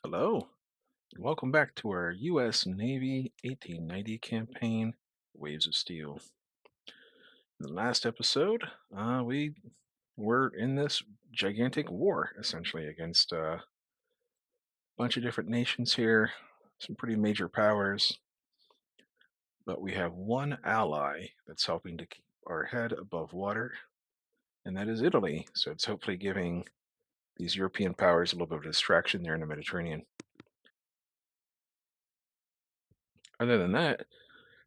Hello, and welcome back to our U.S. Navy 1890 campaign, Waves of Steel. In the last episode, we were in this gigantic war, essentially, against a bunch of different nations here, some pretty major powers, but we have one ally that's helping to keep our head above water, and that is Italy. So it's hopefully giving these European powers a little bit of distraction there in the Mediterranean. Other than that,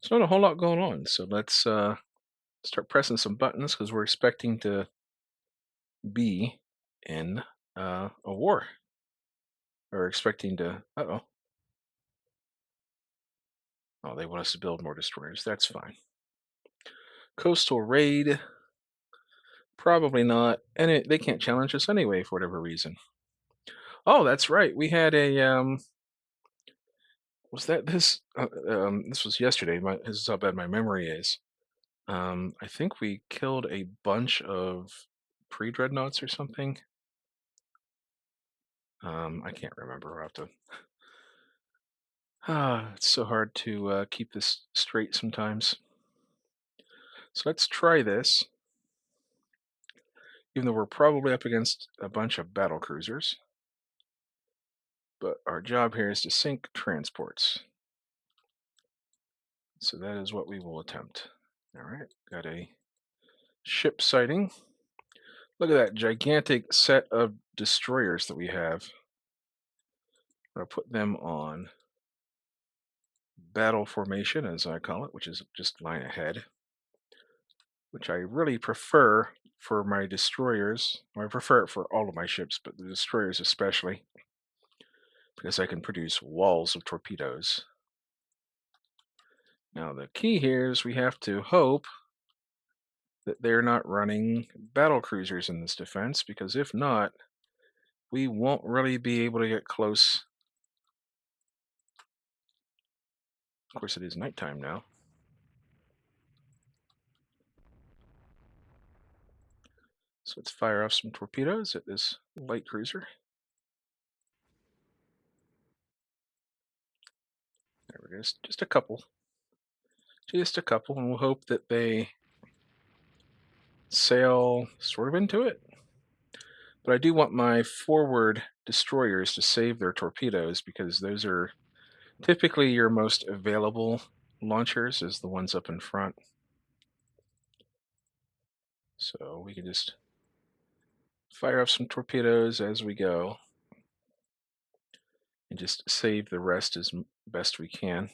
there's not a whole lot going on, so let's start pressing some buttons because we're expecting to be in a war or expecting to. Uh-oh. Oh, they want us to build more destroyers. That's fine. Coastal raid, probably not. And they can't challenge us anyway for whatever reason. Oh, that's right. We had a was that this this was yesterday. This is how bad my memory is. I think we killed a bunch of pre-dreadnoughts or something. I can't remember. I'll have to. It's so hard to keep this straight sometimes. So let's try this, even though we're probably up against a bunch of battle cruisers. But our job here is to sink transports. So that is what we will attempt. All right, got a ship sighting. Look at that gigantic set of destroyers that we have. I'll put them on battle formation, as I call it, which is just line ahead, which I really prefer for my destroyers. Well, I prefer it for all of my ships, but the destroyers especially, because I can produce walls of torpedoes. Now, the key here is we have to hope that they're not running battle cruisers in this defense, because if not, we won't really be able to get close. Of course, it is nighttime now. So let's fire off some torpedoes at this light cruiser. There it is. Just a couple. Just a couple, and we'll hope that they sail sort of into it. But I do want my forward destroyers to save their torpedoes because those are typically your most available launchers, is the ones up in front. So we can just fire off some torpedoes as we go and just save the rest as best we can.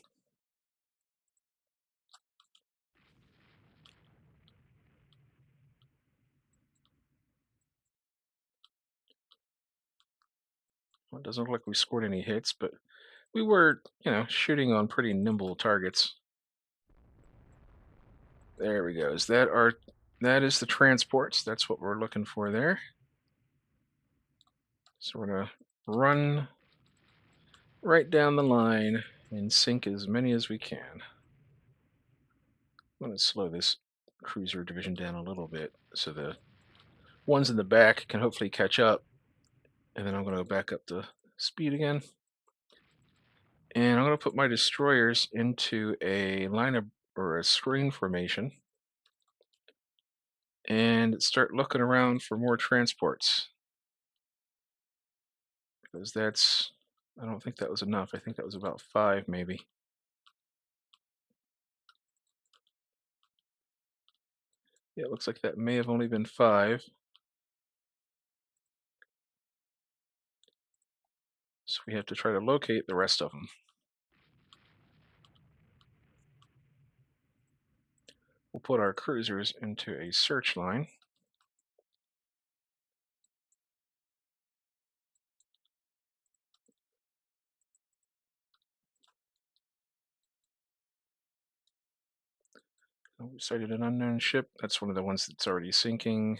Well, it doesn't look like we scored any hits, but we were, shooting on pretty nimble targets. There we go. That is the transports. That's what we're looking for there. So we're gonna run right down the line and sink as many as we can. I'm gonna slow this cruiser division down a little bit so the ones in the back can hopefully catch up. And then I'm gonna go back up to speed again. And I'm gonna put my destroyers into a line of or a screen formation and start looking around for more transports. Because I don't think that was enough. I think that was about 5 maybe. Yeah, it looks like that may have only been 5. So we have to try to locate the rest of them. We'll put our cruisers into a search line. Oh, we sighted an unknown ship. That's one of the ones that's already sinking.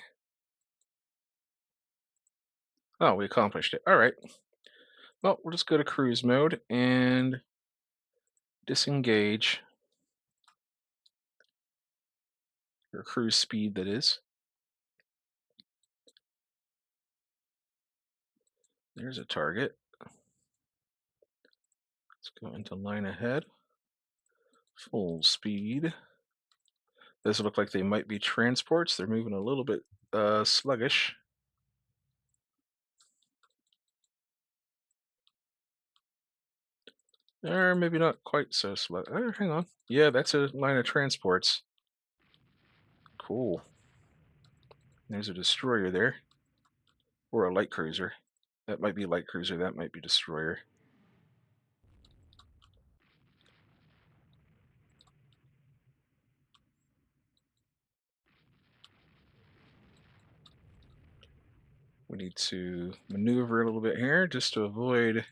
Oh, we accomplished it. All right. Well, we'll just go to cruise mode and disengage. Or cruise speed, that is. There's a target. Let's go into line ahead. Full speed. Does look like they might be transports. They're moving a little bit sluggish. Or maybe not quite so sluggish. Hang on. Yeah, that's a line of transports. Cool. There's a destroyer there. Or a light cruiser. That might be light cruiser, that might be destroyer. We need to maneuver a little bit here just to avoid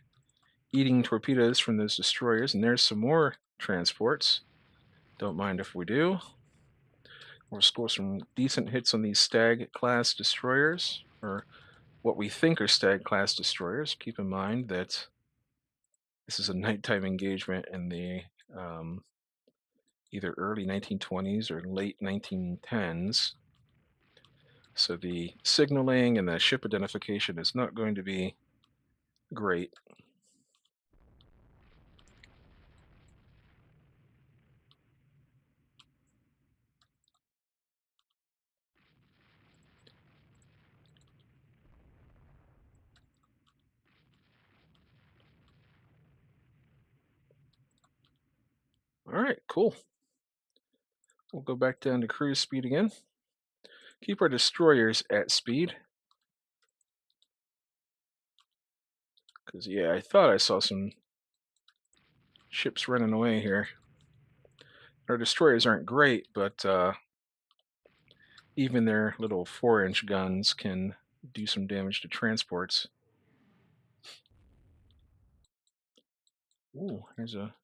eating torpedoes from those destroyers. And there's some more transports. Don't mind if we do. We'll score some decent hits on these Stag class destroyers, or what we think are Stag class destroyers. Keep in mind that this is a nighttime engagement in the either early 1920s or late 1910s. So the signaling and the ship identification is not going to be great. All right, cool. We'll go back down to cruise speed again. Keep our destroyers at speed. Because, yeah, I thought I saw some ships running away here. Our destroyers aren't great, but even their little 4-inch guns can do some damage to transports. Ooh, there's a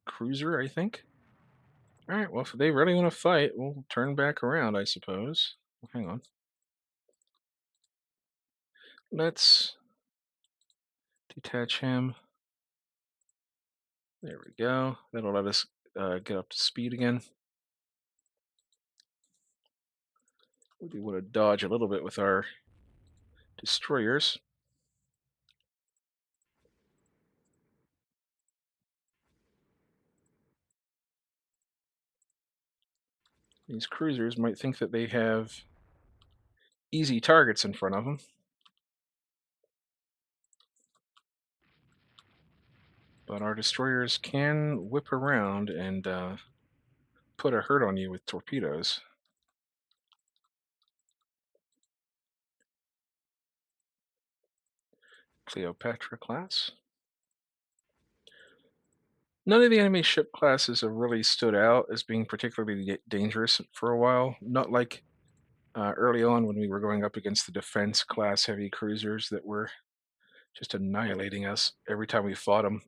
cruiser, I think. All right, well, if they really want to fight, we'll turn back around, I suppose. Hang on. Let's detach him. There we go. That'll let us get up to speed again. We do want to dodge a little bit with our destroyers. These cruisers might think that they have easy targets in front of them. But our destroyers can whip around and put a hurt on you with torpedoes. Cleopatra class. None of the enemy ship classes have really stood out as being particularly dangerous for a while. Not like early on when we were going up against the defense class heavy cruisers that were just annihilating us every time we fought them.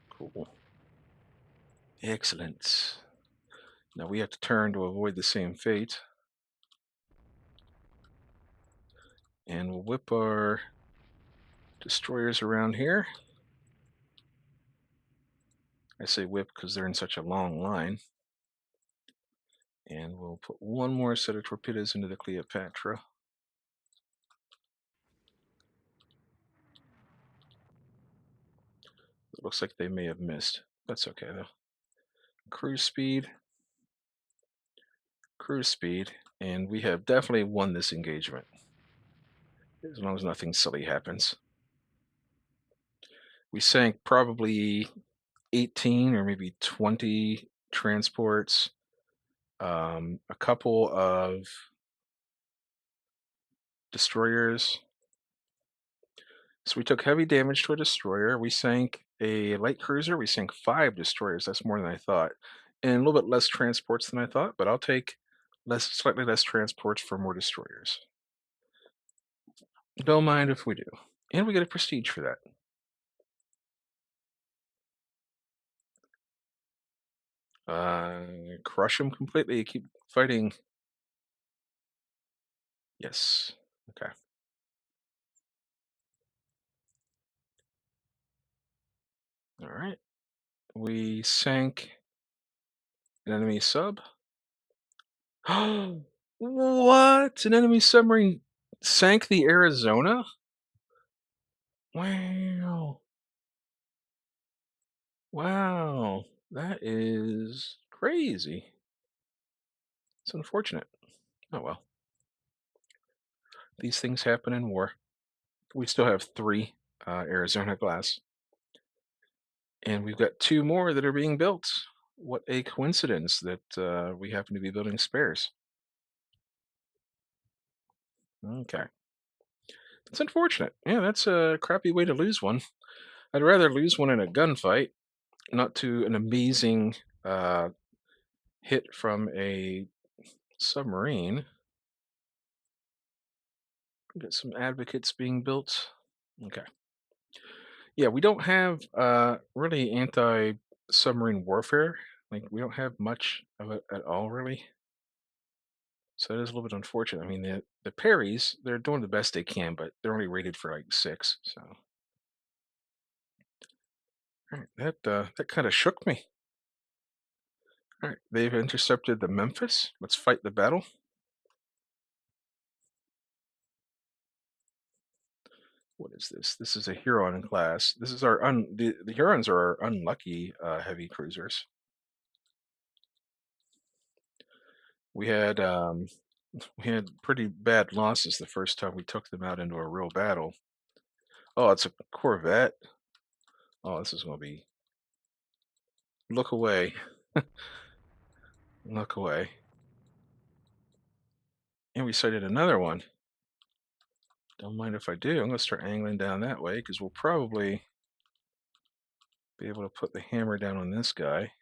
Cool. Excellent. Now we have to turn to avoid the same fate. And we'll whip our destroyers around here. I say whip because they're in such a long line. And we'll put one more set of torpedoes into the Cleopatra. It looks like they may have missed. That's okay though. Cruise speed. Cruise speed. And we have definitely won this engagement. As long as nothing silly happens. We sank probably 18 or maybe 20 transports, a couple of destroyers. So we took heavy damage to a destroyer. We sank a light cruiser. We sank 5 destroyers. That's more than I thought. And a little bit less transports than I thought, but I'll take slightly less transports for more destroyers. Don't mind if we do. And we get a prestige for that. Crush them completely. Keep fighting. Yes. Okay. All right. We sank an enemy sub. What? An enemy submarine sank the Arizona? Wow. Wow. That is crazy. It's unfortunate. Oh well. These things happen in war. We still have three Arizona class, and we've got two more that are being built. What a coincidence that we happen to be building spares. Okay. It's unfortunate. Yeah, that's a crappy way to lose one. I'd rather lose one in a gunfight, not to an amazing uh, hit from a submarine. Get some advocates being built. Okay. Yeah, we don't have really anti-submarine warfare. Like we don't have much of it at all, really. So it is a little bit unfortunate. I mean, the Perrys, they're doing the best they can, but they're only rated for like six. So all right, that kind of shook me. All right, they've intercepted the Memphis. Let's fight the battle. What is this? This is a Huron class. This is the Hurons are our unlucky heavy cruisers. We had we had pretty bad losses the first time we took them out into a real battle. Oh, it's a Corvette. Oh, this is gonna be look away, look away. And we sighted another one. Don't mind if I do. I'm gonna start angling down that way because we'll probably be able to put the hammer down on this guy.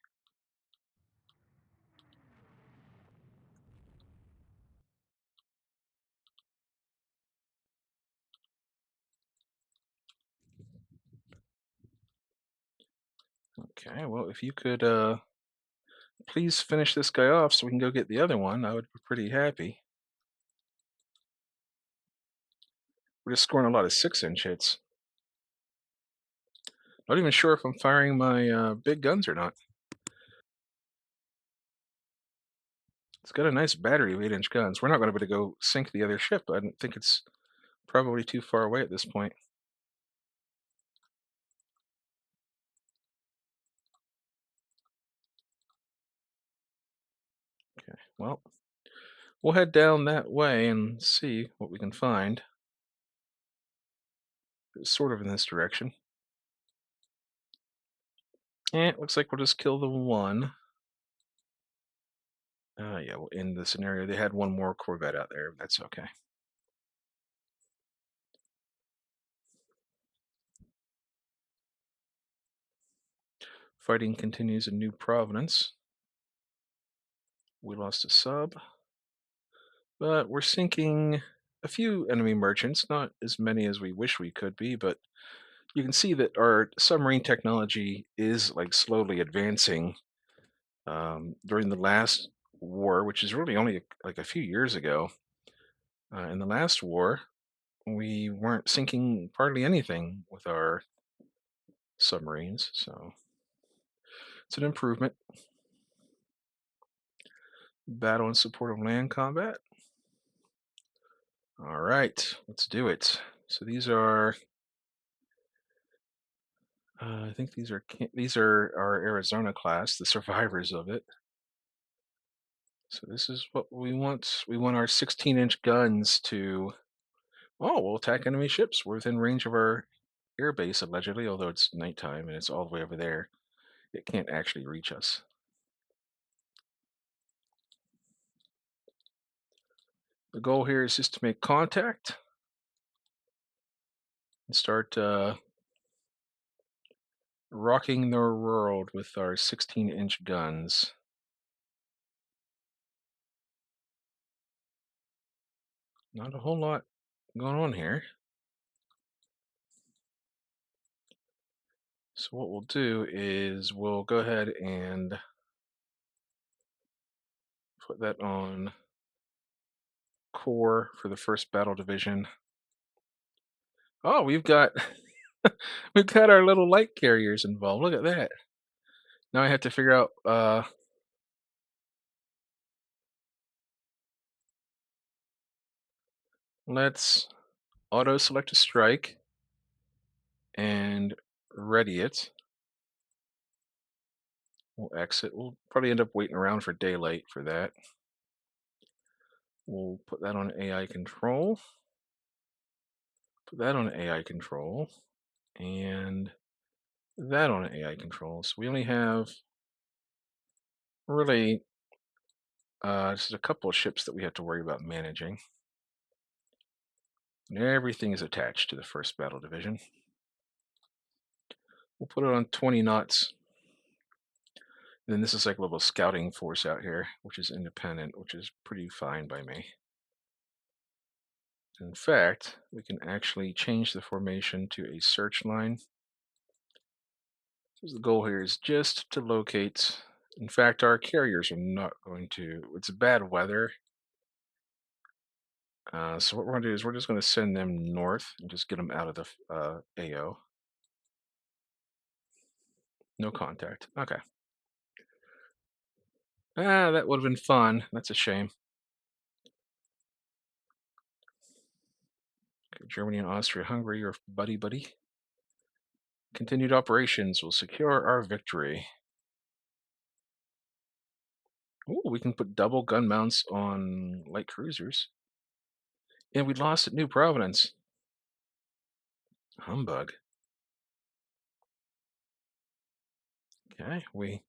Okay, well, if you could please finish this guy off so we can go get the other one, I would be pretty happy. We're just scoring a lot of 6-inch hits. Not even sure if I'm firing my big guns or not. It's got a nice battery of 8-inch guns. We're not going to be able to go sink the other ship. I don't think it's probably too far away at this point. Okay, well, we'll head down that way and see what we can find. It's sort of in this direction. It looks like we'll just kill the one. Yeah, we'll end the scenario. They had one more Corvette out there. That's okay. Fighting continues in New Providence. We lost a sub, but we're sinking a few enemy merchants, not as many as we wish we could be, but you can see that our submarine technology is like slowly advancing. During the last war, which is really only like a few years ago, in the last war, we weren't sinking hardly anything with our submarines, so it's an improvement. Battle in support of land combat. All right, let's do it. So these are, I think these are our Arizona class, the survivors of it. So this is what we want. We want our 16-inch guns to. Oh, we'll attack enemy ships. We're within range of our air base, allegedly, although it's nighttime and it's all the way over there. It can't actually reach us. The goal here is just to make contact and start rocking their world with our 16-inch guns. Not a whole lot going on here. So what we'll do is we'll go ahead and put that on core for the first battle division. Oh, we've got our little light carriers involved. Look at that. Now I have to figure out let's auto select a strike and ready it. We'll exit. We'll probably end up waiting around for daylight for that. We'll put that on AI control. Put that on AI control. And that on AI control. So we only have really just a couple of ships that we have to worry about managing. And everything is attached to the first battle division. We'll put it on 20 knots. And then this is like a little scouting force out here, which is independent, which is pretty fine by me. In fact, we can actually change the formation to a search line. So the goal here is just to locate. In fact, our carriers are not going to. It's bad weather. So what we're going to do is we're just going to send them north and just get them out of the AO. No contact. Okay. That would have been fun. That's a shame. Okay, Germany and Austria-Hungary are buddy-buddy. Continued operations will secure our victory. Ooh, we can put double gun mounts on light cruisers. And we lost at New Providence. Humbug. Okay, we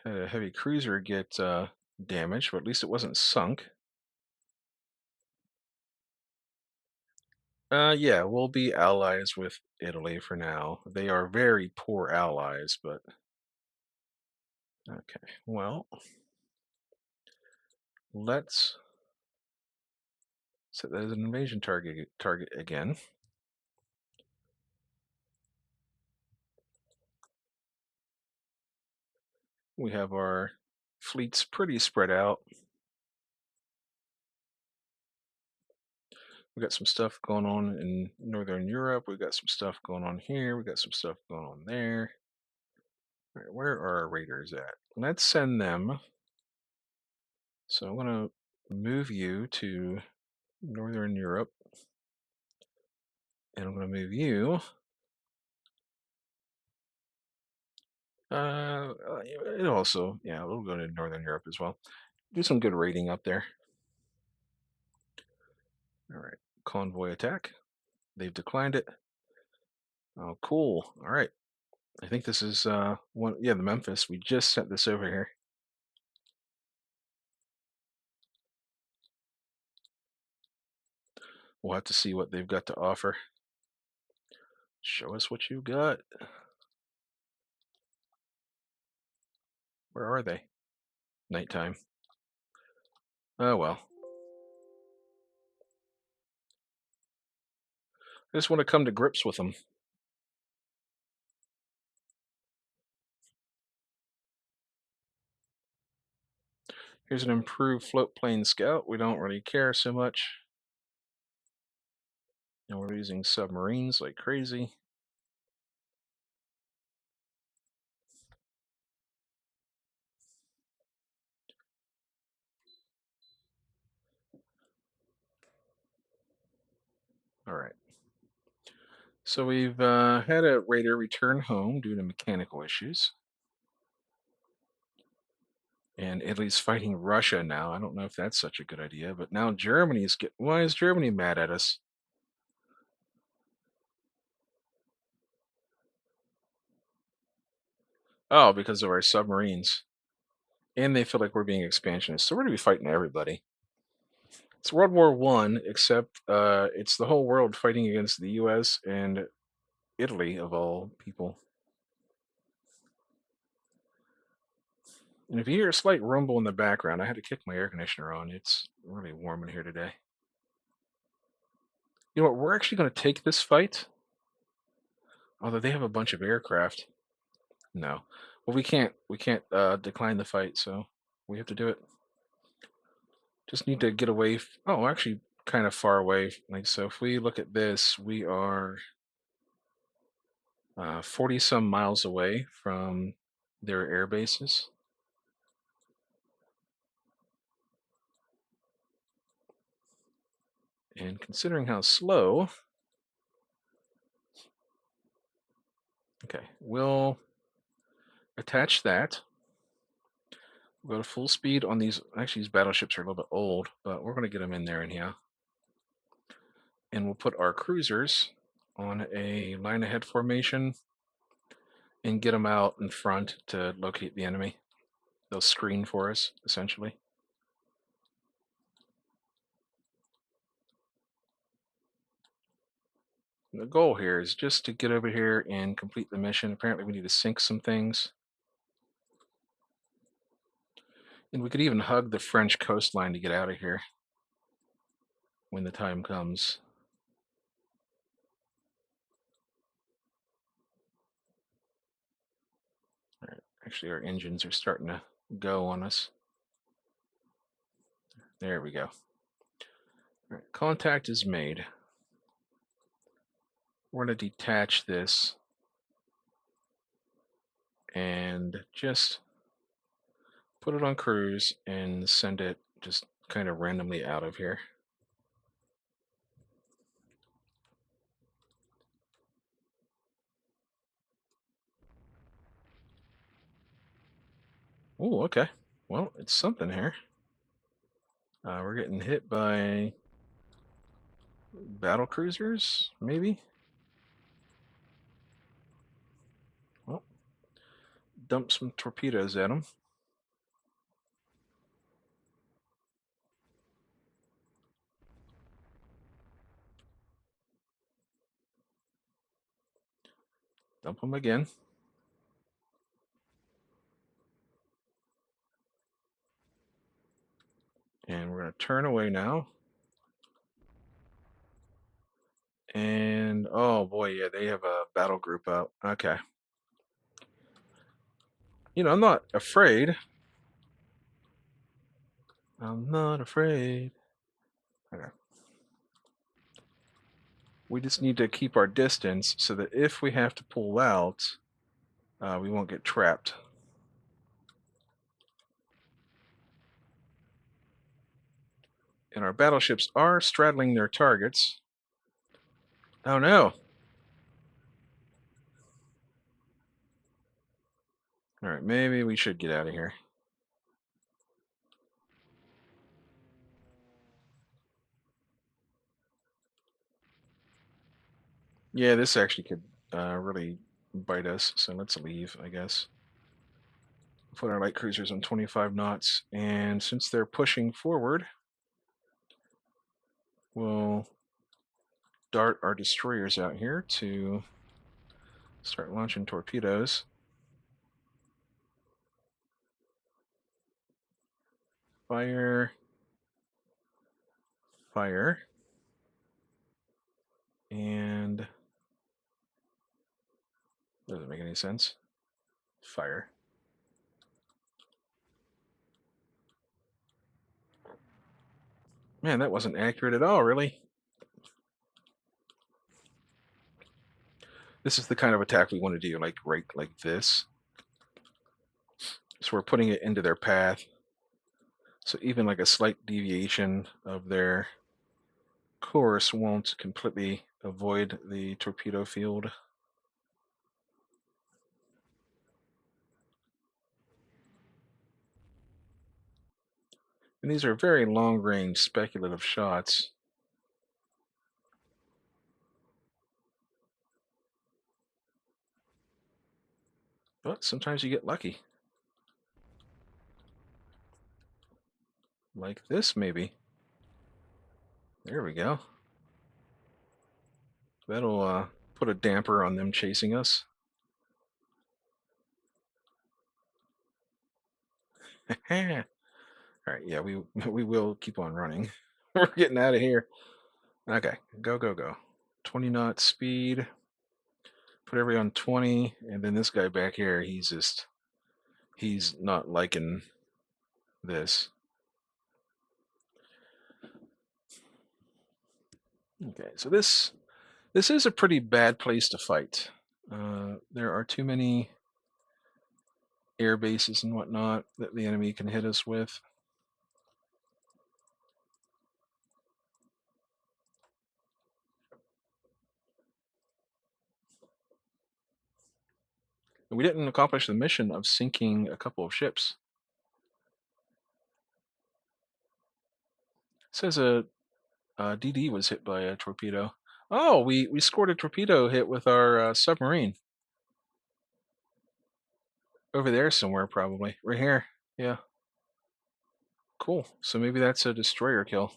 had a heavy cruiser get damaged, but at least it wasn't sunk. Yeah, we'll be allies with Italy for now. They are very poor allies, but okay. Well, let's set that as an invasion target again. We have our fleets pretty spread out. We got some stuff going on in Northern Europe. We got some stuff going on here. We got some stuff going on there. All right, where are our raiders at? Let's send them. So I'm going to move you to Northern Europe. And I'm going to move you. It also, yeah, we'll go to Northern Europe as well. Do some good raiding up there. All right, convoy attack. They've declined it. Oh, cool. All right. I think this is one. Yeah, the Memphis. We just sent this over here. We'll have to see what they've got to offer. Show us what you got. Where are they? Nighttime. Oh well. I just want to come to grips with them. Here's an improved float plane scout. We don't really care so much. And we're using submarines like crazy. All right. So we've had a raider return home due to mechanical issues. And Italy's fighting Russia now. I don't know if that's such a good idea, but now Germany's why is Germany mad at us? Oh, because of our submarines. And they feel like we're being expansionist. So we're gonna be fighting everybody. It's World War One, except it's the whole world fighting against the US and Italy of all people. And if you hear a slight rumble in the background, I had to kick my air conditioner on. It's really warm in here today. You know what? We're actually going to take this fight, although they have a bunch of aircraft. No, well, we can't decline the fight, so we have to do it. Just need to get away. Oh, actually, kind of far away. Like so, if we look at this, we are 40 some miles away from their air bases. And considering how slow, okay, we'll attach that. We'll go to full speed on these. Actually, these battleships are a little bit old, but we're going to get them in there anyhow. And we'll put our cruisers on a line ahead formation and get them out in front to locate the enemy. They'll screen for us, essentially. The goal here is just to get over here and complete the mission. Apparently we need to sink some things. And we could even hug the French coastline to get out of here when the time comes. All right. Actually, our engines are starting to go on us. There we go. All right. Contact is made. We're going to detach this and just put it on cruise and send it just kind of randomly out of here. Oh, okay. Well, it's something here. We're getting hit by battle cruisers, maybe? Well, dump some torpedoes at them. Dump them again. And we're going to turn away now. And, oh boy, yeah, they have a battle group out. Okay. You know, I'm not afraid. I'm not afraid. Okay. We just need to keep our distance so that if we have to pull out, we won't get trapped. And our battleships are straddling their targets. Oh no. All right, maybe we should get out of here. Yeah, this actually could really bite us, so let's leave, I guess. Put our light cruisers on 25 knots, and since they're pushing forward, we'll dart our destroyers out here to start launching torpedoes. Fire. Fire. And doesn't make any sense. Fire. Man, that wasn't accurate at all, really. This is the kind of attack we want to do, like right like this. So we're putting it into their path. So even like a slight deviation of their course won't completely avoid the torpedo field. And these are very long-range speculative shots. But sometimes you get lucky. Like this, maybe. There we go. That'll put a damper on them chasing us. All right, yeah, we will keep on running. We're getting out of here. Okay, go, go, go. 20 knot speed. Put every on 20, and then this guy back here, he's not liking this. Okay, so this is a pretty bad place to fight. There are too many air bases and whatnot that the enemy can hit us with. We didn't accomplish the mission of sinking a couple of ships. It says a DD was hit by a torpedo. Oh, we scored a torpedo hit with our submarine over there somewhere, probably right here. Yeah, cool. So maybe that's a destroyer kill.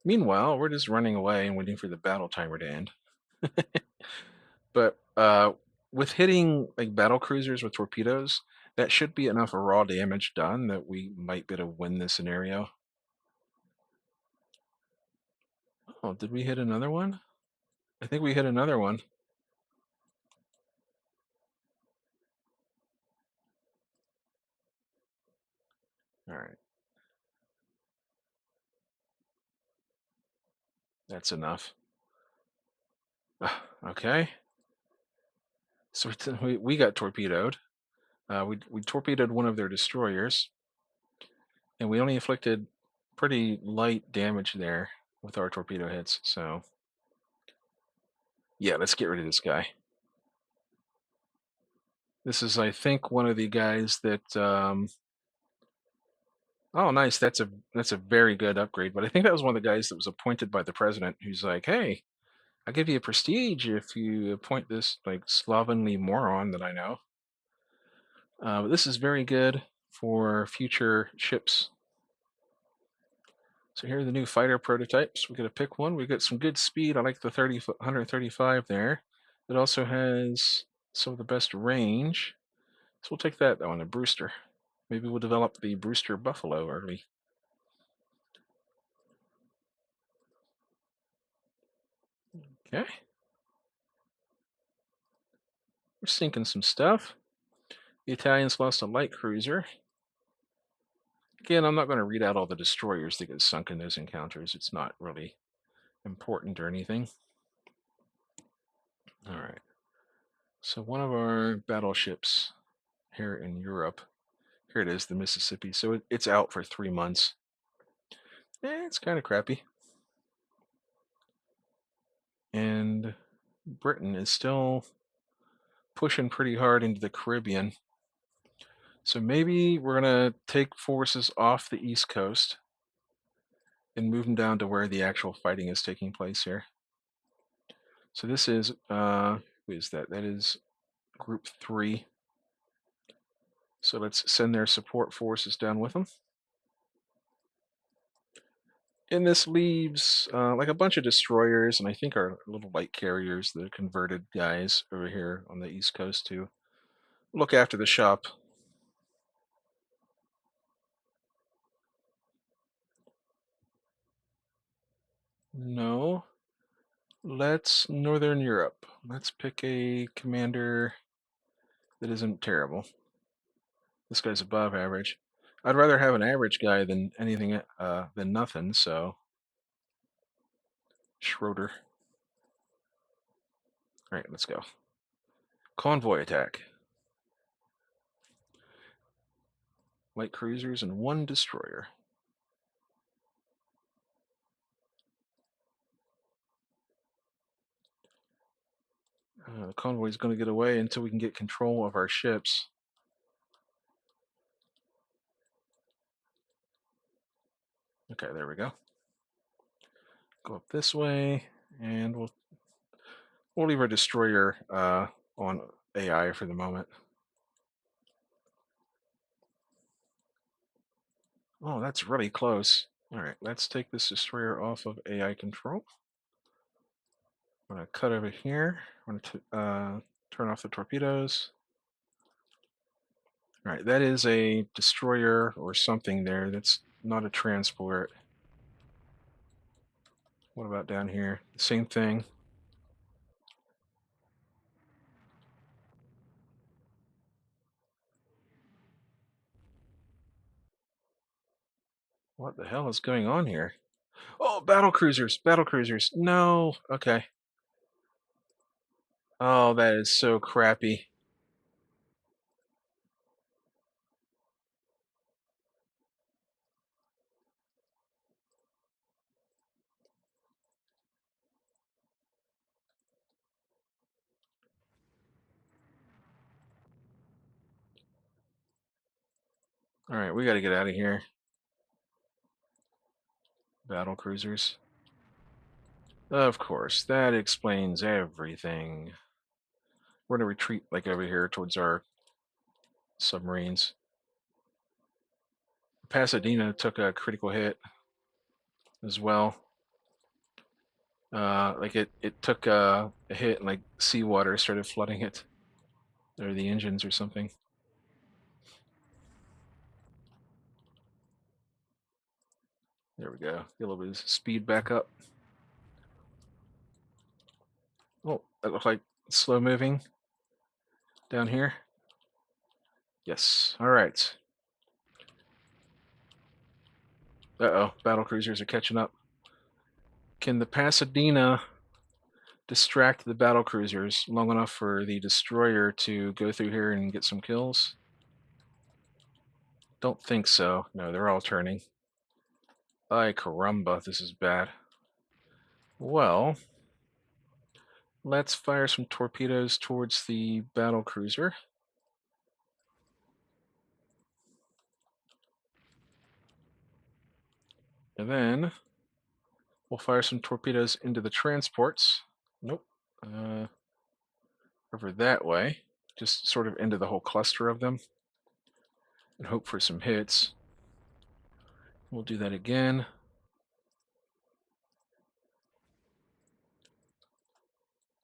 Meanwhile, we're just running away and waiting for the battle timer to end. But with hitting like battle cruisers with torpedoes, that should be enough raw damage done that we might be able to win this scenario. Oh, did we hit another one? I think we hit another one. All right, that's enough. Okay, so we got torpedoed. We torpedoed one of their destroyers, and we only inflicted pretty light damage there with our torpedo hits. So yeah, let's get rid of this guy. This is, I think, one of the guys that. Oh, nice. That's a very good upgrade. But I think that was one of the guys that was appointed by the president, who's like, "Hey, I'll give you a prestige if you appoint this like slovenly moron that I know." But this is very good for future ships. So here are the new fighter prototypes. We got to pick one. We got some good speed. I like the 135 there. It also has some of the best range. So we'll take that one, a Brewster. Maybe we'll develop the Brewster Buffalo early. Okay. We're sinking some stuff. The Italians lost a light cruiser. Again, I'm not going to read out all the destroyers that get sunk in those encounters. It's not really important or anything. All right. So one of our battleships here in Europe, here it is, the Mississippi. So it's out for 3 months. It's kind of crappy. And Britain is still pushing pretty hard into the Caribbean. So maybe we're going to take forces off the East Coast and move them down to where the actual fighting is taking place here. So this is, who is that? That is Group 3. So let's send their support forces down with them. And this leaves like a bunch of destroyers and I think our little light carriers, the converted guys over here on the East Coast to look after the shop. No, let's Northern Europe. Let's pick a commander that isn't terrible. This guy's above average. I'd rather have an average guy than anything than nothing. So Schroeder. All right, let's go. Convoy attack. Light cruisers and 1 destroyer. The convoy is going to get away until we can get control of our ships. Okay, there we go. Go up this way, and we'll leave our destroyer on AI for the moment. Oh, that's really close. All right, let's take this destroyer off of AI control. I'm going to cut over here. I'm going to turn off the torpedoes. All right, that is a destroyer or something there. That's not a transport. What about down here? Same thing. What the hell is going on here? Oh, battle cruisers, battle cruisers. No. Okay. Oh, that is so crappy. Alright, we gotta get out of here. Battle cruisers. Of course, that explains everything. We're gonna retreat like over here towards our submarines. Pasadena took a critical hit as well. Like it took a hit and like seawater started flooding it. Or the engines or something. There we go. Get a little bit of speed back up. Oh, that looked like slow moving down here. Yes. All right. Uh-oh. Battle cruisers are catching up. Can the Pasadena distract the battle cruisers long enough for the destroyer to go through here and get some kills? Don't think so. No, they're all turning. Ay caramba, this is bad. Well, let's fire some torpedoes towards the battle cruiser. And then we'll fire some torpedoes into the transports. Nope. Over that way. Just sort of into the whole cluster of them. And hope for some hits. We'll do that again.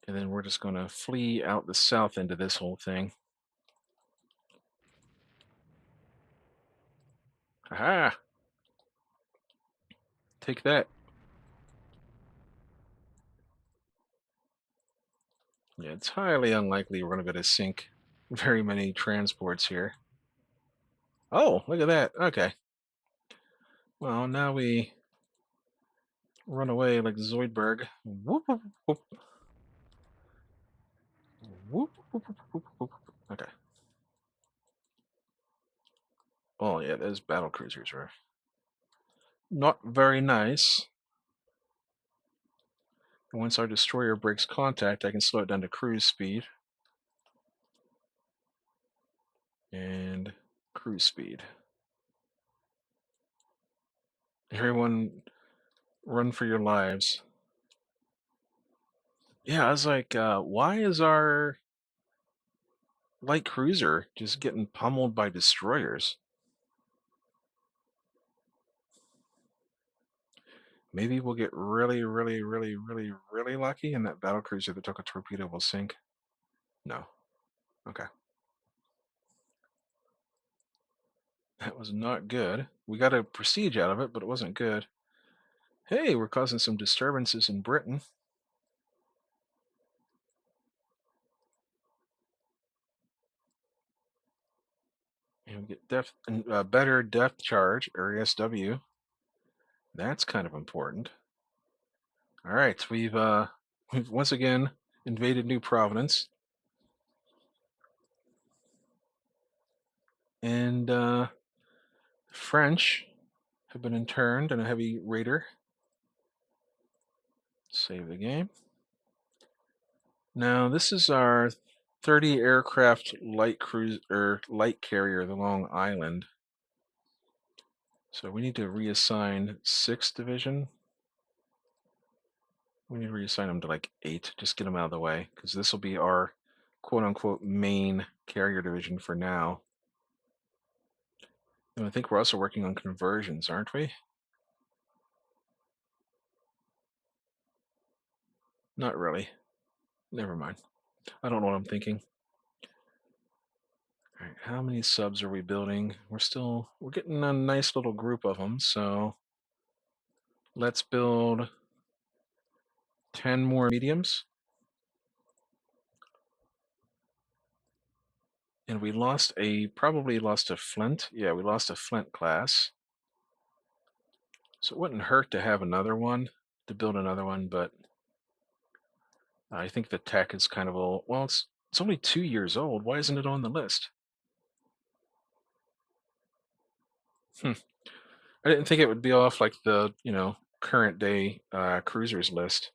And then we're just going to flee out the south end of this whole thing. Aha! Take that. Yeah, it's highly unlikely we're going to be able to sink very many transports here. Oh, look at that. Okay. Well, now we run away like Zoidberg. Whoop, whoop, whoop. Whoop, whoop, whoop, whoop, whoop. Okay. Oh, yeah, those battle cruisers are not very nice. And once our destroyer breaks contact, I can slow it down to cruise speed. And cruise speed. Everyone run for your lives. Yeah, I was like, why is our light cruiser just getting pummeled by destroyers? Maybe we'll get really, really, really, really, really lucky and that battle cruiser that took a torpedo will sink. No. Okay. That was not good. We got a prestige out of it, but it wasn't good. Hey, we're causing some disturbances in Britain. And we get better depth charge, or SW. That's kind of important. All right, we've once again invaded New Providence, and French have been interned in a heavy raider. Save the game. Now this is our 30 aircraft light cruise or light carrier, the Long Island. So we need to reassign 6th Division. We need to reassign them to like 8. Just get them out of the way, because this will be our quote-unquote main carrier division for now. And I think we're also working on conversions, aren't we? Not really. Never mind. I don't know what I'm thinking. All right, how many subs are we building? We're getting a nice little group of them, so let's build 10 more mediums. And we probably lost a Flint. Yeah, we lost a Flint class. So it wouldn't hurt to have another one, to build another one, but I think the tech is kind of old. Well, it's only 2 years old. Why isn't it on the list? I didn't think it would be off like the, current day cruisers list.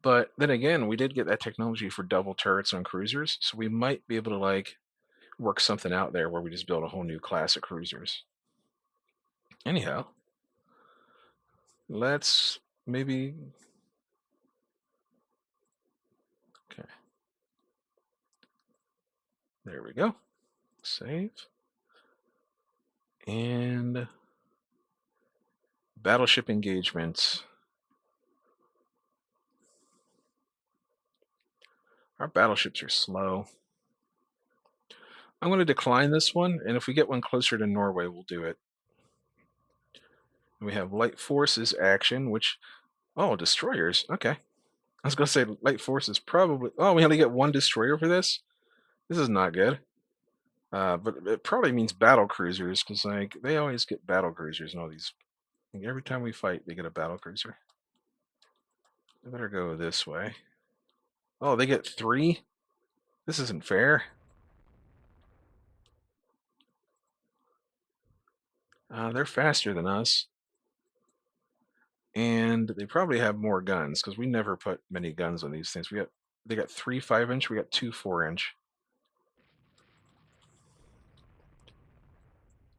But then again, we did get that technology for double turrets on cruisers, so we might be able to like work something out there where we just build a whole new class of cruisers. Anyhow, let's maybe. Okay, there we go. Save. And battleship engagements. Our battleships are slow. I'm going to decline this one, and if we get one closer to Norway, we'll do it. We have light forces action, which, oh, destroyers. Okay. I was going to say light forces probably. Oh, we only get one destroyer for this? This is not good. But it probably means battle cruisers, because like they always get battle cruisers and all these. Like, every time we fight, they get a battle cruiser. I better go this way. Oh, they get 3? This isn't fair. They're faster than us. And they probably have more guns, because we never put many guns on these things. They got 3 5-inch, we got 2 4-inch.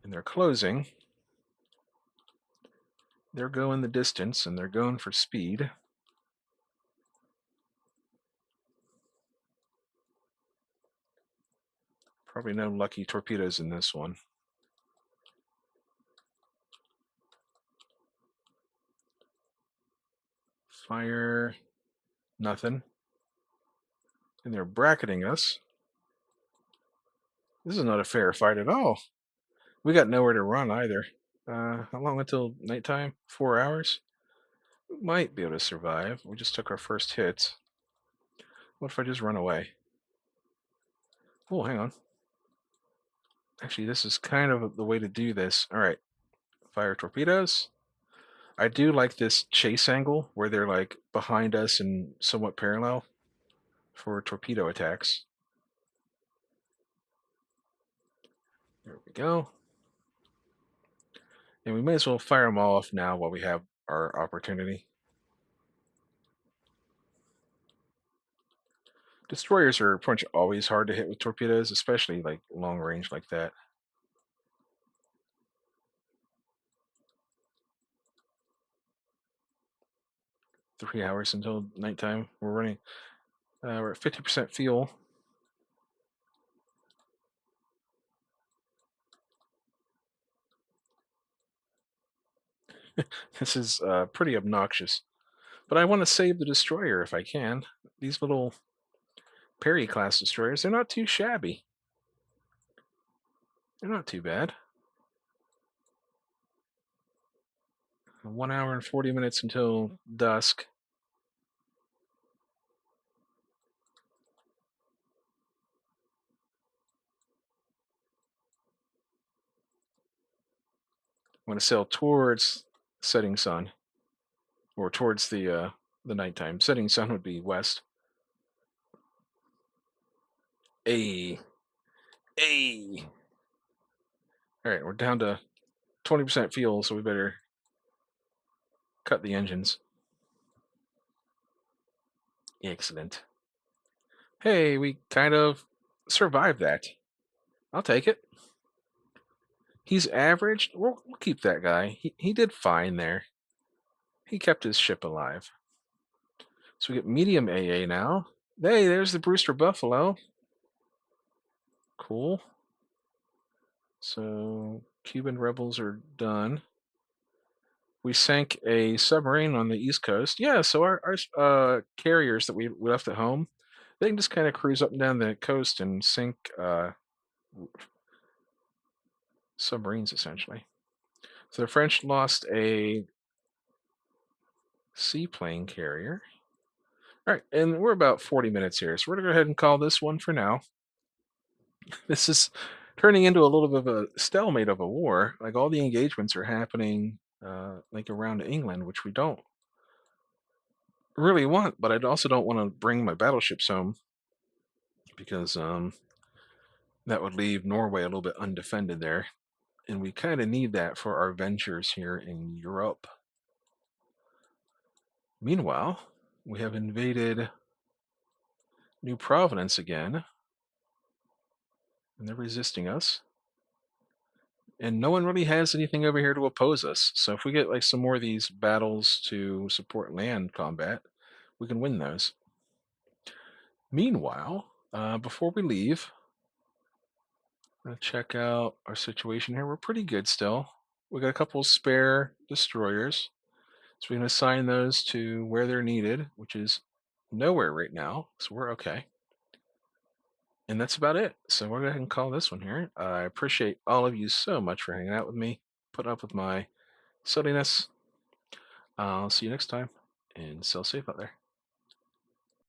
And they're closing. They're going the distance, and they're going for speed. Probably no lucky torpedoes in this one. Fire. Nothing. And they're bracketing us. This is not a fair fight at all. We got nowhere to run either. How long until nighttime? 4 hours? We might be able to survive. We just took our first hits. What if I just run away? Oh, hang on. Actually, this is kind of the way to do this. All right. Fire torpedoes. I do like this chase angle where they're like behind us and somewhat parallel for torpedo attacks. There we go. And we may as well fire them all off now while we have our opportunity. Destroyers are pretty much always hard to hit with torpedoes, especially like long range like that. Three hours until nighttime. We're at 50% fuel. This is pretty obnoxious. But I want to save the destroyer if I can. These little Perry class destroyers, they're not too shabby. They're not too bad. 1 hour and 40 minutes until dusk. I'm going to sail towards setting sun, or towards the nighttime. Setting sun would be west. A. All right, we're down to 20% fuel, so we better cut the engines. Excellent. Hey, we kind of survived that. I'll take it. He's average. We'll keep that guy. He did fine there. He kept his ship alive. So we get medium AA now. Hey, there's the Brewster Buffalo. Cool. So Cuban rebels are done. We sank a submarine on the East Coast. Yeah, so our carriers that we left at home, they can just kind of cruise up and down the coast and sink submarines, essentially. So the French lost a seaplane carrier. All right, and we're about 40 minutes here, so we're going to go ahead and call this one for now. This is turning into a little bit of a stalemate of a war. Like all the engagements are happening like around England, which we don't really want, but I also don't want to bring my battleships home because that would leave Norway a little bit undefended there. And we kind of need that for our ventures here in Europe. Meanwhile, we have invaded New Providence again, and they're resisting us. And no one really has anything over here to oppose us. So if we get like some more of these battles to support land combat, we can win those. Meanwhile, before we leave, I'm gonna check out our situation here. We're pretty good still. We got a couple spare destroyers, so we can assign those to where they're needed, which is nowhere right now. So we're okay. And that's about it. So we'll go ahead and call this one here. I appreciate all of you so much for hanging out with me, putting up with my silliness. I'll see you next time, and sail safe out there.